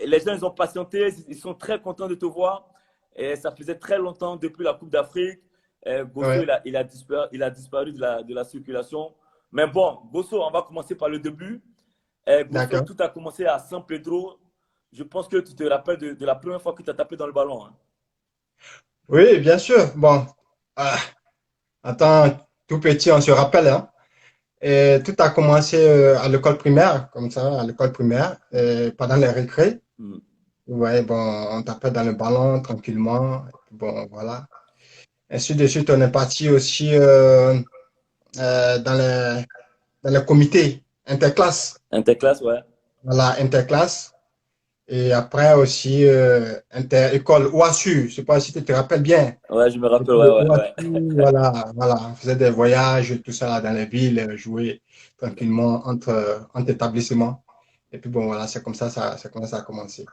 les gens, ils ont patienté, ils sont très contents de te voir. Et ça faisait très longtemps depuis la Coupe d'Afrique. Gosso, Ouais, il a disparu de la circulation. Mais bon, Gosso, on va commencer par le début. Gosso, d'accord. tout a commencé à San Pedro. Je pense que tu te rappelles de la première fois que tu as tapé dans le ballon. Hein. Oui, bien sûr. Bon, ah, attends, tout petit, on se rappelle, hein. Et tout a commencé à l'école primaire, comme ça, à l'école primaire, pendant les récrés. Hmm. Ouais, bon, on tapait dans le ballon tranquillement. Bon, voilà. Ainsi de suite, on est parti aussi euh, dans les, dans le comité interclasse. Interclasse, ouais. Voilà, interclasse. Et après aussi, inter-école, OASU. Je sais pas si tu te rappelles bien. Ouais, je me rappelle, L'école ouais, de ouais, ouais. OASU, voilà, voilà. On faisait des voyages, tout ça là, dans les villes, jouer tranquillement entre établissements. Et puis bon, voilà, c'est comme ça, c'est comme ça a commencé.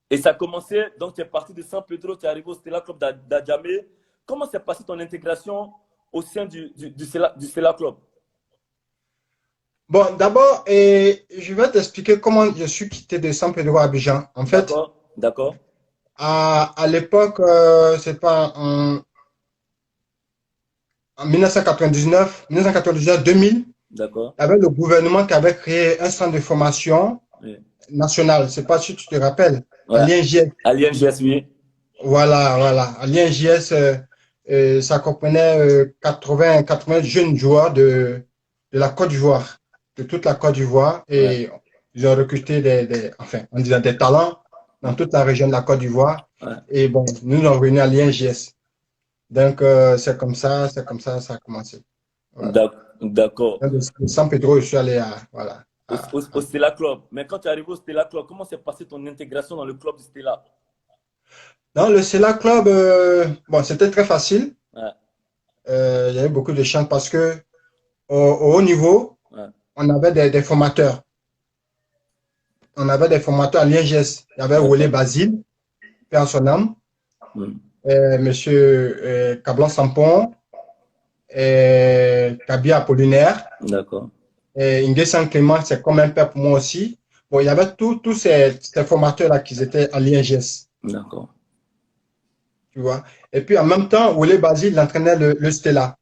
Et ça a commencé, donc tu es parti de San Pedro, tu es arrivé au Stella Club d'Adjamé. Comment s'est passée ton intégration au sein du Stella Club? Bon, d'abord, je vais t'expliquer comment je suis quitté de San Pedro à Abidjan. En fait, D'accord, d'accord, à l'époque, c'est pas en 1999-2000, d'accord. il y avait le gouvernement qui avait créé un centre de formation Oui. national. Je sais pas si tu te rappelles, à Ouais. l'INGS. À l'INGS, oui. Voilà, voilà. À l'INGS, ça comprenait 80 jeunes joueurs de la Côte d'Ivoire, de toute la Côte d'Ivoire. Ouais, Et ils ont recruté enfin, on disait des talents dans toute la région de la Côte d'Ivoire. ouais. Et bon, nous sommes venus à l'INGS. Donc, c'est comme ça a commencé. Voilà. D'accord. Donc, de San Pedro, je suis allé voilà, Au Stella Club. Mais quand tu es arrivé au Stella Club, comment s'est passée ton intégration dans le club du Stella? dans le CELA Club, bon, c'était très facile. Ouais, Il y avait beaucoup de chance parce que au haut niveau, ouais. on avait des formateurs. On avait des formateurs à l'INGS. Il y avait Wole D'accord. Basile, paix en son âme, Hmm. Monsieur Cablan Sampon, Kabi Apollinaire, D'accord. Inge Saint-Clément, c'est comme un père pour moi aussi. Bon, il y avait tous ces formateurs-là qui étaient à l'INGS, D'accord. tu vois. Et puis en même temps, Wole Basile entraînait le Stella.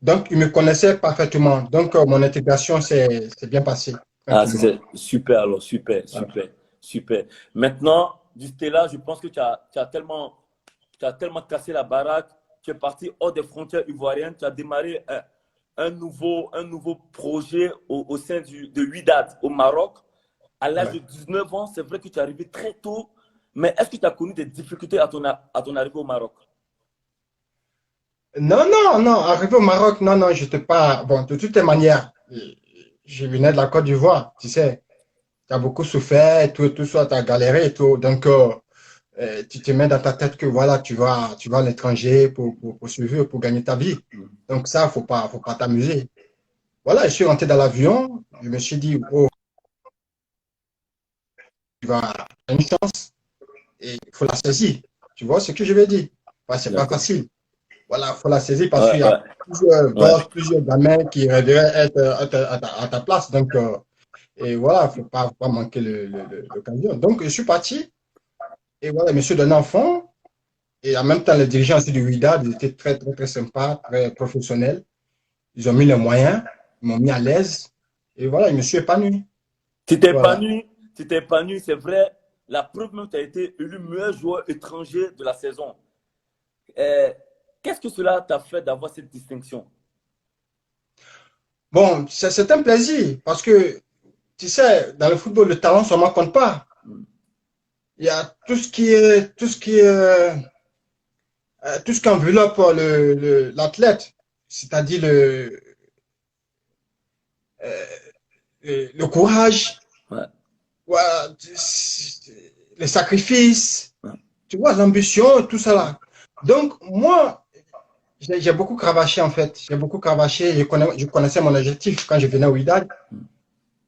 Donc, il me connaissait parfaitement. Donc, mon intégration s'est bien passée, Ah, tranquillement. c'est super alors, super, Voilà. super, super. Maintenant, du Stella, je pense que tu as tellement cassé la baraque, tu es parti hors des frontières ivoiriennes, tu as démarré un nouveau projet au sein de Wydad au Maroc. À l'âge Ouais. de 19 ans, c'est vrai que tu es arrivé très tôt, mais est-ce que tu as connu des difficultés à ton arrivée au Maroc? Non, non, non, arrivé au Maroc, non, non, je n'étais pas. Bon, de toutes les manières, je venais de la Côte d'Ivoire, tu sais, tu as beaucoup souffert, tout ça, tu as galéré et tout. Donc, tu te mets dans ta tête que voilà, tu vas à l'étranger pour survivre, pour gagner ta vie. Donc, ça, faut pas t'amuser. Voilà, je suis rentré dans l'avion, je me suis dit, oh, tu vas avoir une chance et il faut la saisir. Tu vois ce que je veux dire? Ouais, c'est pas D'accord. facile. Voilà, il faut la saisir parce Ouais, qu'il y a ouais, plusieurs ouais. gosses, plusieurs gamins qui rêveraient être à ta place. Donc, et voilà, faut pas manquer l'occasion. Donc, je suis parti et voilà, je me suis donné un fond. Et en même temps, les dirigeants aussi du WIDA, ils étaient très, très, très sympas, très professionnels. Ils ont mis les moyens, ils m'ont mis à l'aise. Et voilà, je me suis épanoui. Voilà. Tu t'es épanoui, c'est vrai. La preuve même, tu as été élu meilleur joueur étranger de la saison. Euh, Qu'est-ce que cela t'a fait d'avoir cette distinction? Bon, c'est un plaisir parce que, tu sais, dans le football, le talent seulement compte pas. Il y a tout ce qui enveloppe l'athlète, c'est-à-dire euh, le courage, Ouais, voilà, les sacrifices, ouais, tu vois, l'ambition, tout ça là. Donc, moi, j'ai beaucoup cravaché en fait. J'ai beaucoup cravaché. Je connaissais mon objectif quand je venais au Wydad.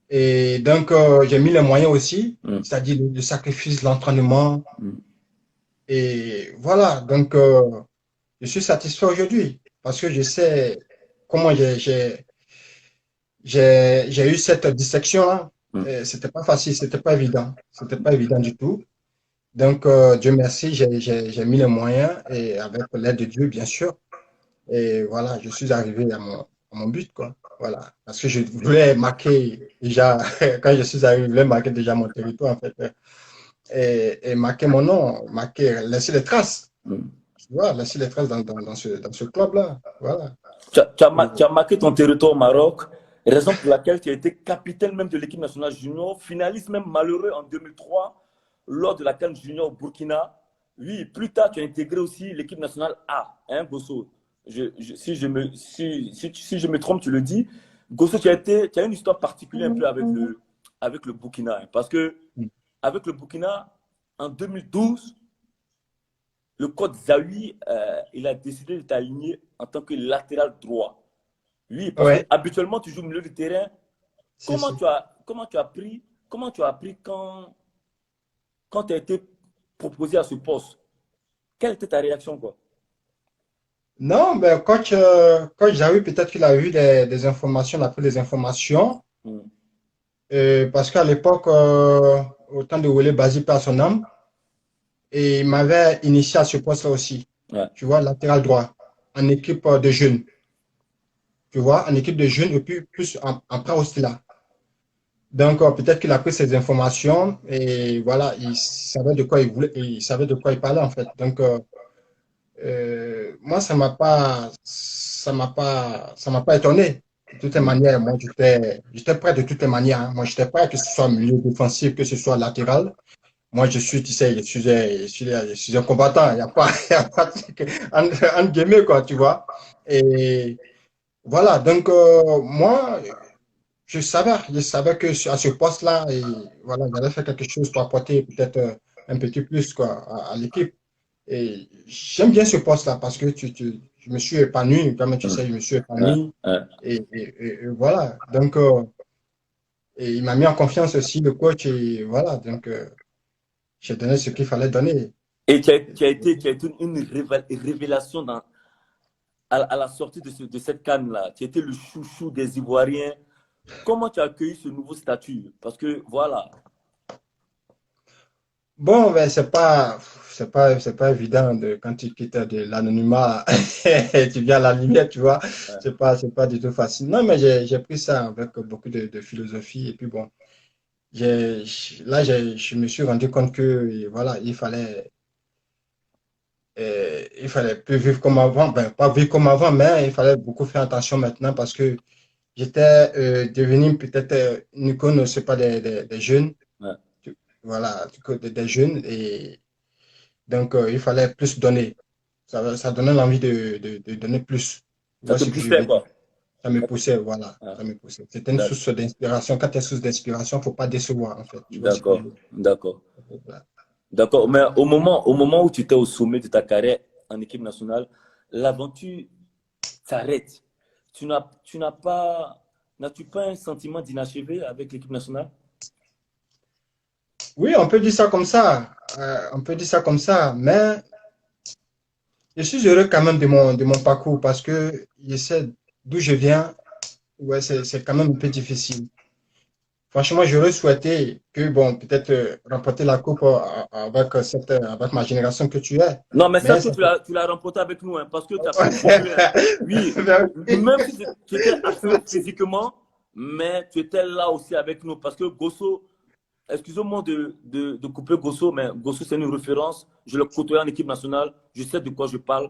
Et donc, j'ai mis les moyens aussi, mm, c'est-à-dire le sacrifice, l'entraînement. mm. Et voilà, donc, je suis satisfait aujourd'hui parce que je sais comment j'ai eu cette dissection-là. c'était pas facile, c'était pas évident. C'était pas évident du tout. Donc, Dieu merci, j'ai mis les moyens et avec l'aide de Dieu, bien sûr. Et voilà, je suis arrivé à mon but, quoi. Voilà. Parce que je voulais marquer déjà, quand je suis arrivé, je voulais marquer déjà mon territoire, en fait. Et marquer mon nom, marquer, laisser les traces. Mm. Tu vois, laisser les traces dans ce club-là. Voilà. Tu as marqué ton territoire au Maroc, raison pour laquelle tu as été capitaine même de l'équipe nationale junior, finaliste même malheureux en 2003 lors de la CAN junior au Burkina. Oui, plus tard, tu as intégré aussi l'équipe nationale A, hein, Gosso. Si je me trompe, tu le dis. Gosso, tu as une histoire particulière un peu avec le Burkina. Hein, parce que avec le Burkina, en 2012, le coach Zawi, il a décidé de t'aligner en tant que latéral droit. Oui, parce que Ouais, habituellement, tu joues au milieu de terrain. si, si. Comment tu as appris quand tu as été proposé à ce poste? Quelle était ta réaction, quoi? Non, ben, coach Jaoui, peut-être qu'il a eu des informations, il a pris des informations. Hmm. Parce qu'à l'époque, au temps de Wole Basi par son âme, et il m'avait initié à ce poste-là aussi. Ouais. Tu vois, latéral droit, en équipe de jeunes. Tu vois, en équipe de jeunes, et puis plus en pré aussi là. Donc, peut-être qu'il a pris ces informations et voilà, il savait de quoi il voulait, il savait de quoi il parlait en fait. Donc, moi, ça m'a pas étonné. De toutes les Hmm. manières, moi, j'étais prêt de toutes les manières. Hein. Moi, j'étais prêt que ce soit milieu défensif, que ce soit latéral. Moi, je suis, tu sais, je suis un combattant. Il n'y a pas, il y a pas entre guillemets, quoi, tu vois. Et voilà. Donc, moi, je savais que à ce poste-là, et voilà, j'allais faire quelque chose pour apporter peut-être un petit plus, quoi, à l'équipe. Et j'aime bien ce poste-là parce que je me suis épanoui, comme tu Hmm. sais, je me suis Ouais. épanoui. Ouais. Et voilà. Donc, et il m'a mis en confiance aussi, le coach, et voilà. Donc, j'ai donné ce qu'il fallait donner. Et tu as été une révélation à la sortie de cette canne-là. Tu étais le chouchou des Ivoiriens. Comment tu as accueilli ce nouveau statut? Parce que voilà. Bon, ben, c'est pas évident de, quand tu quittes de l'anonymat et tu viens à la lumière, tu vois. Ouais. C'est pas du tout facile. Non, mais j'ai pris ça avec beaucoup de philosophie. Et puis bon, je me suis rendu compte que, voilà, il fallait plus vivre comme avant. Ben, pas vivre comme avant, mais il fallait beaucoup faire attention maintenant parce que j'étais devenu peut-être une icône, c'est pas des jeunes. Ouais. Voilà, des jeunes. Et donc, il fallait plus donner. Ça donnait l'envie de donner plus. Tu Ça vois te ce que je boostait, veux dire? quoi. Ça me poussait, voilà. Ouais. Ça me poussait. C'était une source d'inspiration. Quand tu es source d'inspiration, il ne faut pas décevoir, en fait. Tu vois ce que je D'accord, veux dire? d'accord, Voilà. d'accord. Mais au moment où tu étais au sommet de ta carrière en équipe nationale, l'aventure s'arrête. Tu n'as pas, n'as-tu pas un sentiment d'inachevé avec l'équipe nationale? Oui, on peut dire ça comme ça. On peut dire ça comme ça. Mais je suis heureux quand même de mon parcours parce que je sais d'où je viens. Ouais, c'est quand même un peu difficile. Franchement, j'aurais souhaité que, bon, peut-être remporter la coupe avec, avec ma génération que tu es. Non, mais Mais sache que ça tu l'as remporté avec nous, hein, parce que tu as performé. Hein. Oui, même si tu étais absent physiquement, mais tu étais là aussi avec nous. Parce que Gosso, excusez-moi de couper Gosso, mais Gosso, c'est une référence. Je le côtoie en équipe nationale. Je sais de quoi je parle.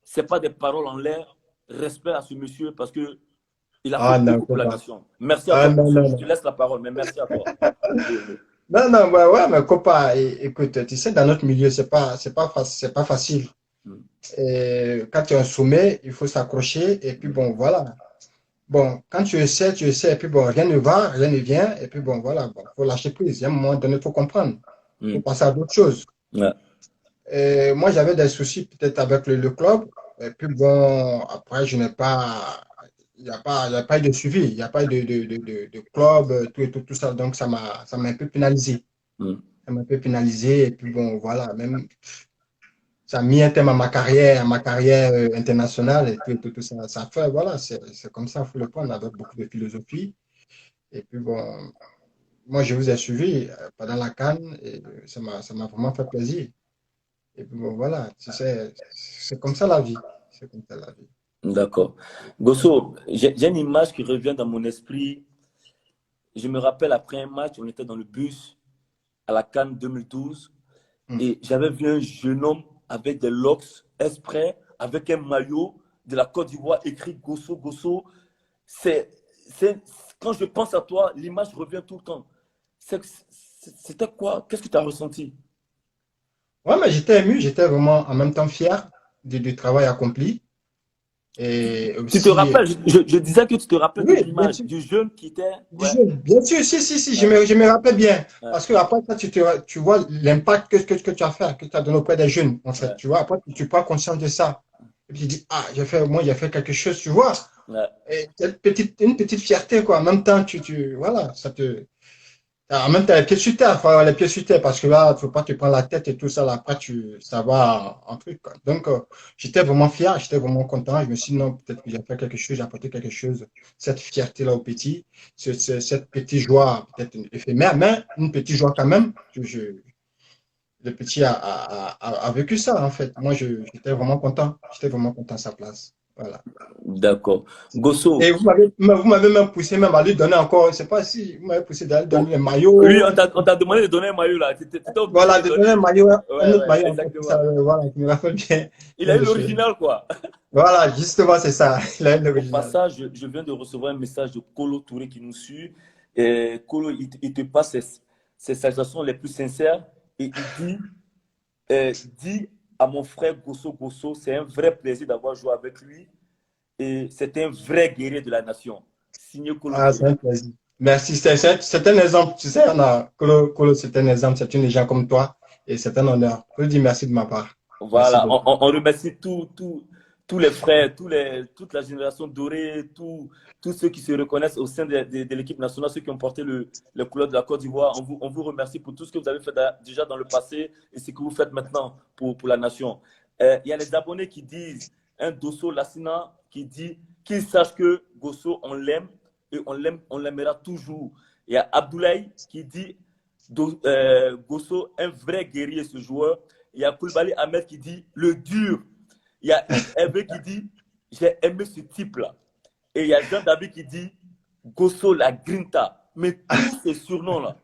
Ce n'est pas des paroles en l'air. Respect à ce monsieur parce que il a fait Ah non, beaucoup pour la pas. nation. Merci à Ah toi, non, Gosso. non, Je te non. laisse la parole, mais merci à toi. Oui, oui. Non, non, ouais, ouais, mais copain, écoute, tu sais, dans notre milieu, c'est pas facile. Mm. Et quand tu es un sommet, il faut s'accrocher, et puis bon, voilà. Bon, quand tu essaies, et puis bon, rien ne va, rien ne vient, et puis bon, voilà, bon, faut lâcher prise. Il y a un moment donné, il faut comprendre. Il faut Mm. passer à d'autres choses. Ouais. Et moi, j'avais des soucis peut-être avec le club, et puis bon, après, je n'ai pas, il y a pas eu de suivi, il n'y a pas eu de club, tout ça, donc ça m'a un peu pénalisé. Mm. Ça m'a un peu pénalisé. Et puis bon, voilà, même ça a mis un thème à ma carrière internationale et tout ça. Ça fait, voilà, c'est comme ça, il faut le prendre avec beaucoup de philosophie. Et puis bon, moi, je vous ai suivi pendant la CAN et ça m'a vraiment fait plaisir. Et puis bon, voilà, tu sais, c'est comme ça la vie. C'est comme ça la vie. D'accord. Gosso, j'ai une image qui revient dans mon esprit. Je me rappelle après un match, on était dans le bus à la CAN 2012 Hmm. et j'avais vu un jeune homme avec des locks exprès, avec un maillot de la Côte d'Ivoire écrit Gosso, Gosso. C'est, c'est, quand je pense à toi, l'image revient tout le temps. C'était quoi? Qu'est-ce que tu as ressenti? Ouais, mais j'étais ému, j'étais vraiment en même temps fier du travail accompli. Et Tu te aussi, rappelles, je disais que tu te rappelles de oui, bien l'image sûr, du jeune qui était. du Ouais, jeune. Bien sûr, si, si, si, ouais, je me rappelle bien. ouais, Parce que après ça, tu vois l'impact que tu as fait, que tu as donné auprès des jeunes, en fait. ouais, Tu vois, après, tu prends conscience de ça. Et puis tu dis, ah, moi, j'ai fait quelque chose, tu vois. ouais. Et une petite fierté, quoi. En même temps, voilà, en même temps, les pieds sur terre, faut avoir les pieds sur terre, parce que là, faut pas te prendre la tête et tout ça, là, après, ça va en truc, quoi. Donc, j'étais vraiment fier, j'étais vraiment content. Je me suis dit, non, peut-être que j'ai fait quelque chose, j'ai apporté quelque chose. Cette fierté-là au petit, cette petite joie, peut-être éphémère, mais une petite joie quand même. Le petit a vécu ça, en fait. Moi, j'étais vraiment content. J'étais vraiment content à sa place. Voilà. D'accord. Et Gosso, vous m'avez même poussé même à lui donner encore, je ne sais pas si vous m'avez poussé à lui donner oh, le oui, maillot. on t'a demandé de donner un maillot là. Tu étais obligé Voilà, de de donner un donner. maillot, un Ouais, autre ouais, maillot encore, exactement. voilà, je me rappelle bien. Il a Bien eu de ce- l'original, quoi. Voilà, justement, c'est ça. Il a une Au original. passage, je viens de recevoir un message de Kolo Touré qui nous suit. Et Kolo, il te passe ses salutations les plus sincères et il dit dis à mon frère Gosso Gosso, c'est un vrai plaisir d'avoir joué avec lui et c'est un vrai guerrier de la nation. Signé Kolo Ah, c'est un Touré. plaisir. Merci. C'est un exemple. Tu sais, Kolo, c'est un exemple. C'est une légende comme toi. Et c'est un honneur. Je dis merci de ma part. Merci Voilà, beaucoup. on remercie tous les frères, toute la génération dorée, tous ceux qui se reconnaissent au sein de l'équipe nationale, ceux qui ont porté le couleur de la Côte d'Ivoire. On vous remercie pour tout ce que vous avez fait déjà dans le passé et ce que vous faites maintenant pour la nation. Il y a les abonnés qui disent, un Dosso Lassina qui dit qu'ils sachent que Gosso, on l'aime et on l'aimera toujours. Il y a Abdoulaye qui dit Gosso, un vrai guerrier, ce joueur. Il y a Koulibaly Ahmed qui dit le dur. Il y a Yves Hervé qui dit j'ai aimé ce type-là. Et il y a Jean-David qui dit Gosso la Grinta. Mais tous ces surnoms-là,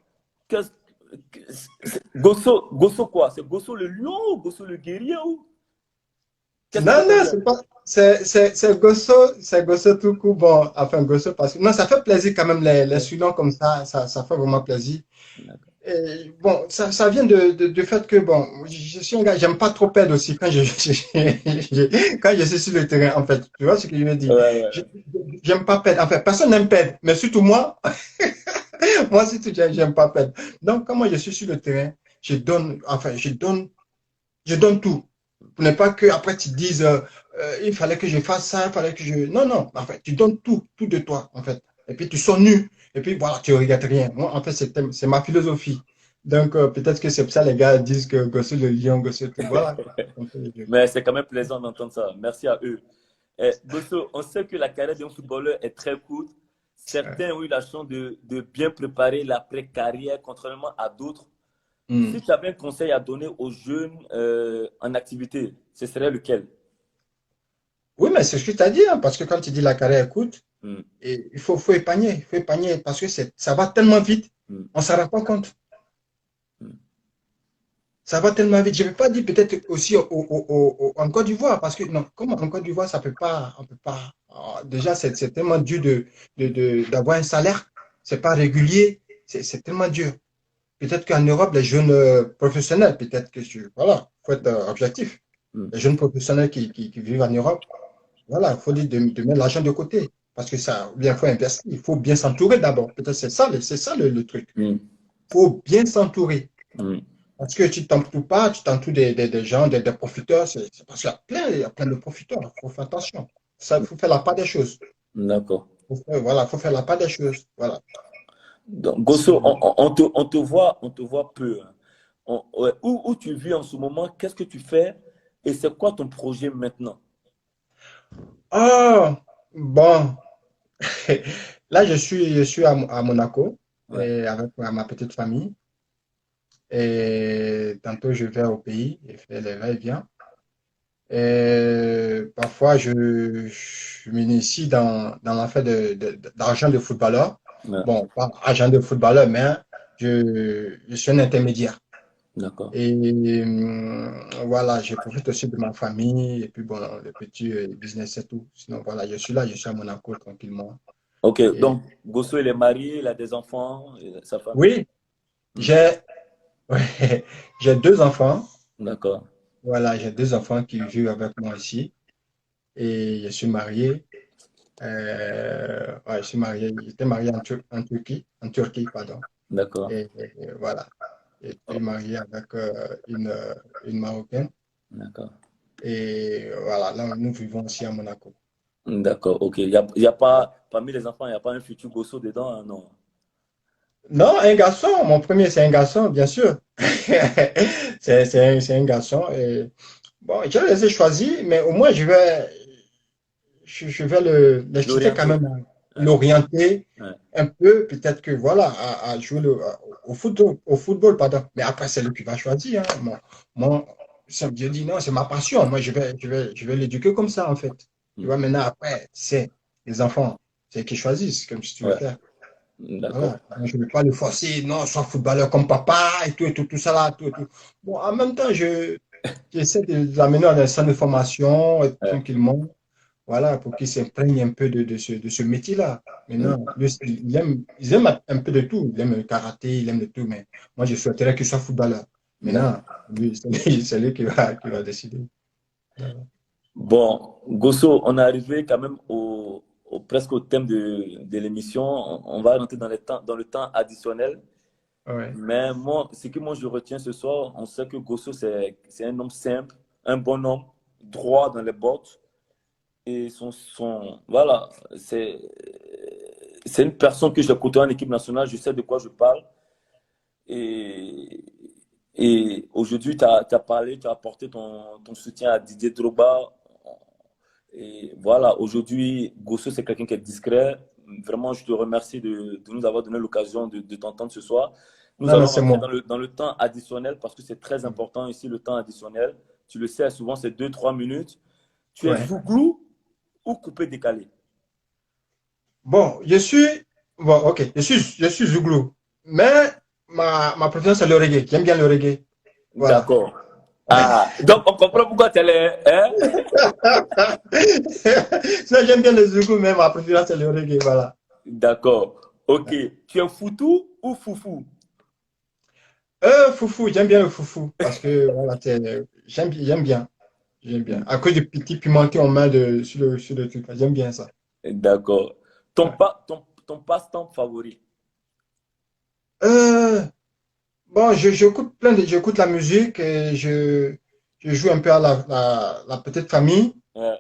Gosso quoi? C'est Gosso le lion ou Gosso le guerrier ou qu'est-ce que ça Non, veut non, dire? c'est pas. C'est Gosso tout court. Bon, enfin, Gosso, parce que. Non, ça fait plaisir quand même, les surnoms comme ça fait vraiment plaisir. Et bon, ça vient du fait que, bon, je suis un gars, j'aime pas trop perdre aussi quand quand je suis sur le terrain, en fait. Tu vois ce que je veux dire? Ouais, ouais. Je- J'aime pas perdre. En fait, personne n'aime perdre, mais surtout moi, moi surtout, j'aime pas perdre. Donc, quand moi je suis sur le terrain, enfin, je donne tout. Pour ne pas que après tu te dises, il fallait que je fasse ça, il fallait que je. Non, non, en fait, tu donnes tout, tout de toi, en fait. Et puis tu sors nu. Et puis voilà, tu ne regardes rien. Moi, en fait, c'est ma philosophie. Donc, peut-être que c'est pour ça les gars disent que Gossou le lion, Gossou tout. Voilà, quoi. Mais c'est quand même plaisant d'entendre ça. Merci à eux. Gosso, on sait que la carrière d'un footballeur est très courte. Certains ont eu la chance de bien préparer l'après-carrière, contrairement à d'autres. Hmm. Si tu avais un conseil à donner aux jeunes en activité, ce serait lequel? Oui, mais c'est ce que tu as dit, hein, parce que quand tu dis la carrière coûte, Hmm, et il faut épargner, parce que ça va tellement vite, hmm, on ne s'en rend pas compte. hmm. Ça va tellement vite. Je ne vais pas dire peut-être aussi en Côte d'Ivoire, parce que non, comme en Côte d'Ivoire, ça peut pas, on peut pas. Déjà, c'est tellement dur d'avoir un salaire. C'est pas régulier. C'est tellement dur. Peut-être qu'en Europe, les jeunes professionnels, peut-être que voilà, faut être objectif. Hmm. Les jeunes professionnels qui vivent en Europe, voilà, il faut dire de mettre l'argent de côté. Parce que ça, bien, il faut investir. Il faut bien s'entourer d'abord. Peut-être c'est ça le truc. Hmm, Il faut bien s'entourer. hmm. Parce que tu t'entoures pas, tu t'entoures des gens, des profiteurs. C'est parce il y a plein de profiteurs. Il faut faire attention. Ça, il faut faire la part des choses. D'accord. Voilà, il faut faire la part des choses. Voilà. Donc, Gosso, on te voit peu, hein. Ouais, où tu vis en ce moment? Qu'est-ce que tu fais? Et c'est quoi ton projet maintenant? Ah, bon. Là, je suis à Monaco. Ouais. et avec ma petite famille. Et tantôt, je vais au pays et fais les va-et-vient. Et parfois, je m'initie dans l'affaire d'argent de footballeur. Ouais. Bon, pas agent de footballeur, mais je suis un intermédiaire. D'accord. Et voilà, je profite aussi de ma famille et puis bon, le petit business et tout. Sinon, voilà, je suis là, je suis à Monaco tranquillement. Ok, Et donc Gosso, il est marié, il a des enfants, sa femme. oui, Hmm. j'ai ouais, j'ai deux enfants. D'accord. Voilà, j'ai deux enfants qui vivent avec moi ici. Et je suis marié. Ouais, je suis marié. J'étais marié en Turquie, pardon. D'accord. Et voilà. Et puis Oh, marié avec une Marocaine. d'accord. Et voilà, là, nous vivons aussi à Monaco. D'accord, ok. Y a pas, parmi les enfants, il n'y a pas un futur Gosso dedans, hein, non? Non, un garçon. Mon premier, c'est un garçon, bien sûr. C'est un garçon. Et bon, je les ai choisis, mais au moins, je vais l'inciter quand L'orienter. même à Ouais, l'orienter ouais, un peu, peut-être que voilà, à jouer au football, pardon. Mais après, c'est lui qui va choisir. Hein. Mon, je dis non, c'est ma passion. Moi, je vais l'éduquer comme ça, en fait. Tu hmm, vois, maintenant, après, c'est les enfants, c'est eux qui choisissent, comme si tu veux ouais, faire. d'accord. Voilà. Moi, je ne vais pas le forcer, non, sois footballeur comme papa tout ça là, tout, tout. Bon, en même temps, j'essaie de l'amener dans un centre de formation, Ouais, tranquillement. Voilà, pour qu'il s'imprègne un peu de ce métier-là. hmm, Maintenant, lui, il aime un peu de tout. Il aime le karaté, il aime de tout, mais moi, je souhaiterais qu'il soit footballeur. Maintenant, d'accord. lui, c'est lui qui va décider. Voilà. Bon, Gosso, on est arrivé quand même presque au thème de l'émission. On va rentrer dans le temps additionnel. Ouais. Mais moi, ce que moi je retiens ce soir, on sait que Gosso, c'est un homme simple, un bon homme, droit dans les bottes. Et voilà, c'est une personne que j'ai côtoyée en équipe nationale, je sais de quoi je parle. Et, et aujourd'hui, tu as parlé, tu as apporté ton soutien à Didier Drogba. Et voilà, aujourd'hui, Gosso, c'est quelqu'un qui est discret. Vraiment, je te remercie de nous avoir donné l'occasion de t'entendre ce soir. Nous Non, non, allons c'est rentrer moi. dans le temps additionnel parce que c'est très important ici, le temps additionnel. Tu le sais, souvent, c'est 2 3 minutes. Tu es Ouais. zouglou ou coupé décalé? Bon, bon, ok, je suis Zouglou. Mais ma préférence, c'est le reggae. J'aime bien le reggae. Voilà. D'accord. Ah, donc on comprend pourquoi tu es là. Hein? Sinon, j'aime bien le Zouglou, mais ma préférence, c'est le reggae. Voilà. D'accord. Ok. Tu es foutou ou foufou? Foufou, j'aime bien le foufou parce que voilà, j'aime bien. J'aime bien. À cause du petit pimenté on met sur le truc, là, j'aime bien ça. D'accord. Ouais. Ton passe-temps favori? Euh, bon, j'écoute la musique et je joue un peu à la petite famille, Ouais.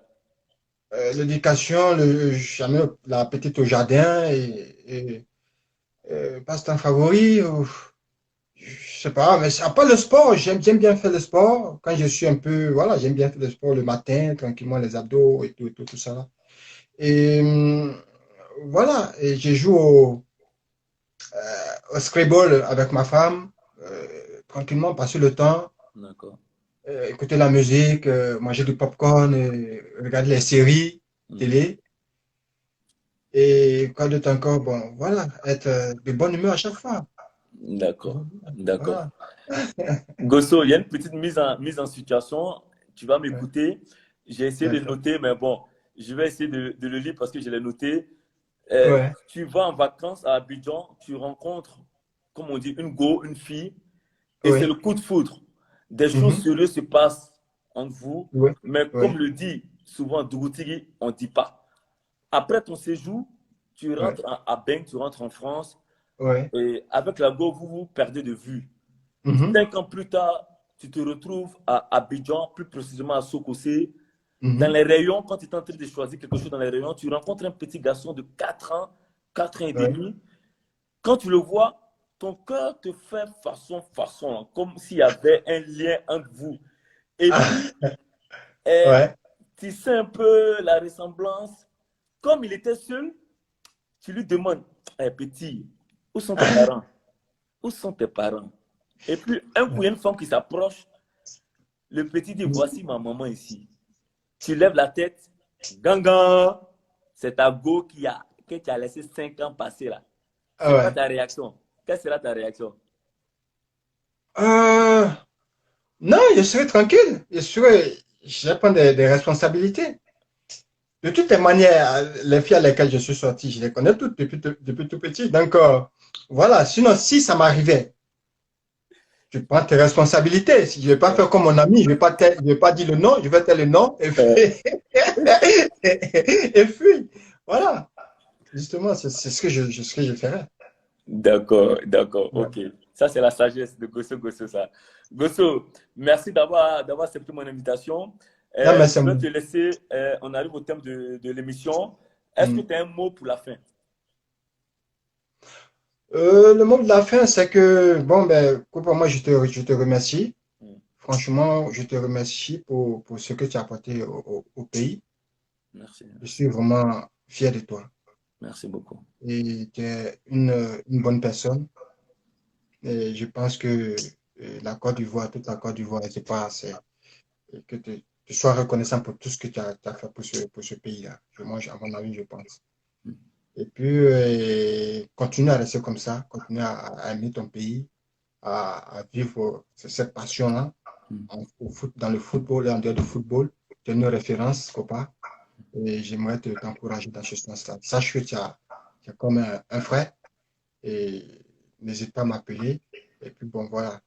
l'éducation, j'amène la petite au jardin passe-temps favori, je sais pas, mais à part le sport, j'aime bien faire le sport. Quand je suis un peu, voilà, j'aime bien faire le sport le matin, tranquillement, les abdos tout ça. Et voilà, et je joue au Scrabble avec ma femme, tranquillement, passer le temps, D'accord. écouter la musique, manger du popcorn, regarder les séries Mhm. télé. Et quoi d'autre encore? Bon, voilà, être de bonne humeur à chaque fois. D'accord. D'accord. Voilà. Gosso, il y a une petite mise en situation. Tu vas Ouais, m'écouter. J'ai essayé de d'accord. noter, mais bon, je vais essayer de le lire parce que je l'ai noté. Ouais, Tu vas en vacances à Abidjan, tu rencontres, comme on dit, une fille, et c'est le ouais. coup de foudre. Des choses Mhm. sérieuses se passent entre vous, Ouais, mais comme ouais, le dit souvent Dougoutigui, on ne dit pas. Après ton séjour, tu ouais, rentres à Beng, tu rentres en France, ouais. et avec la go, vous vous perdez de vue. Mhm, 5 ans plus tard, tu te retrouves à Abidjan, plus précisément à Sokosé. Dans mhm, les rayons, quand tu es en train de choisir quelque chose dans les rayons, tu rencontres un petit garçon de 4 ans, 4 ans et ouais. demi. Quand tu le vois, ton cœur te fait façon, comme s'il y avait un lien entre vous. Et Ah, puis, eh, ouais, tu sais un peu la ressemblance. Comme il était seul, tu lui demandes, eh, petit, Où sont tes parents? Où sont tes parents? Et puis, un coup, il y a une femme qui s'approche. Le petit dit, voici ma maman ici. Tu lèves la tête. Gangan. C'est ta go que tu as laissé 5 ans passer là. Ah C'est quoi ouais. ta réaction? Quelle sera ta réaction? Euh, non, je serai tranquille. Je vais prendre des responsabilités. De toutes les manières, les filles à lesquelles je suis sorti, je les connais toutes depuis tout petit. Donc, voilà. Sinon, si ça m'arrivait, tu prends tes responsabilités. Si je ne vais pas faire comme mon ami, je vais pas dire le nom, je vais te le nom et Euh, puis, et puis, voilà. Justement, c'est ce que je ferais. D'accord, d'accord, Ouais. ok. Ça, c'est la sagesse de Gosso Gosso, ça. Gosso, merci d'avoir accepté mon invitation. Non, mais Je c'est vais te laisser, on arrive au thème de l'émission. Est-ce que hmm. tu as un mot pour la fin? Le mot de la fin, c'est que, bon, ben, pour moi, je te remercie. Hmm. Franchement, je te remercie pour ce que tu as apporté au pays. Merci, Je suis vraiment fier de toi. merci beaucoup. Et tu es une bonne personne. Et je pense que la Côte d'Ivoire, toute la Côte d'Ivoire, c'est pas assez. Et que tu sois reconnaissant pour tout ce que tu as fait pour ce pays-là. Moi, à mon avis, je pense. Hmm. Et puis, continue à rester comme ça, continue à aimer ton pays, à vivre cette passion-là Hmm. dans le football et en dehors du football. Tu es une référence, copain. Et j'aimerais t'encourager dans ce sens-là. Sache que tu as comme un frère et n'hésite pas à m'appeler. Et puis bon, voilà.